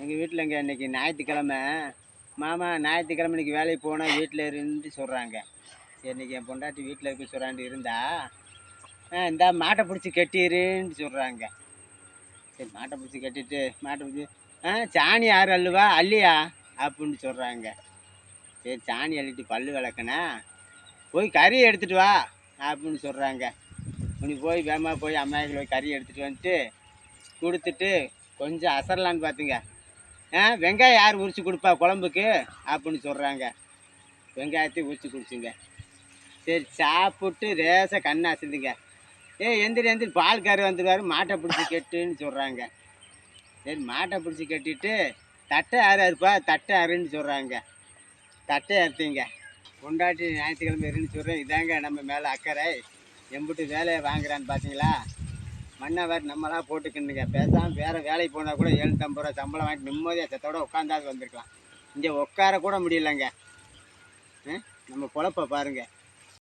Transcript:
எங்கள் வீட்டிலங்க இன்னைக்கு ஞாயிற்றுக்கிழமை. மாமா ஞாயிற்றுக்கிழமை இன்னைக்கு வேலைக்கு போனால் வீட்டில் இருந்துட்டு சொல்கிறாங்க. சரி இன்னைக்கு என் பொண்டாட்டி வீட்டில் இருக்க சொல்கிறான்ட்டு இருந்தா இந்தா மாட்டை பிடிச்சி கட்டிடுன்னு சொல்கிறாங்க. சரி மாட்டை பிடிச்சி கட்டிட்டு மாட்டை பிடிச்சி சாணி யார் அள்ளுவா அள்ளியா அப்படின்னு சொல்கிறாங்க. சரி சாணி அள்ளிட்டு பல்லு விளக்குனா போய் கறி எடுத்துகிட்டு வா அப்படின்னு சொல்கிறாங்க. நீ போய் வேகமாக போய் அம்மாய்க்கு போய் கறி எடுத்துகிட்டு வந்துட்டு கொடுத்துட்டு கொஞ்சம் அசரலான்னு பார்த்துங்க. வெங்காயம் யார் உரிச்சு கொடுப்பா குழம்புக்கு அப்படின்னு சொல்கிறாங்க. வெங்காயத்தையும் உரிச்சு குடிச்சுங்க. சரி சாப்பிட்டு ரேசாக கண்ணை அசந்துங்க. எந்திரி பால் கறி வந்துடுவார் மாட்டை பிடிச்சி கெட்டுன்னு சொல்கிறாங்க. சரி மாட்டை பிடிச்சி கட்டிட்டு தட்டை யார் அறுப்பா தட்டை அறுன்னு சொல்கிறாங்க. தட்டை அறுத்தீங்க. கொண்டாட்டி ஞாயிற்றுக்கிழமை இருன்னு சொல்கிறேன். இதாங்க நம்ம மேலே அக்கறை. எம்பிட்டு வேலையை வாங்குறான்னு பார்த்தீங்களா? மன்னவர் நம்மளாம் போட்டுக்கணுங்க. பேசாமல் வேறு வேலைக்கு போனால் கூட 750 ரூபா சம்பளம் வாங்கிட்டு நிம்மதியாக சத்தோட உட்காந்தாது வந்திருக்கலாம். இங்கே உட்கார கூட முடியலைங்க. நம்ம பொழப்பை பாருங்கள்.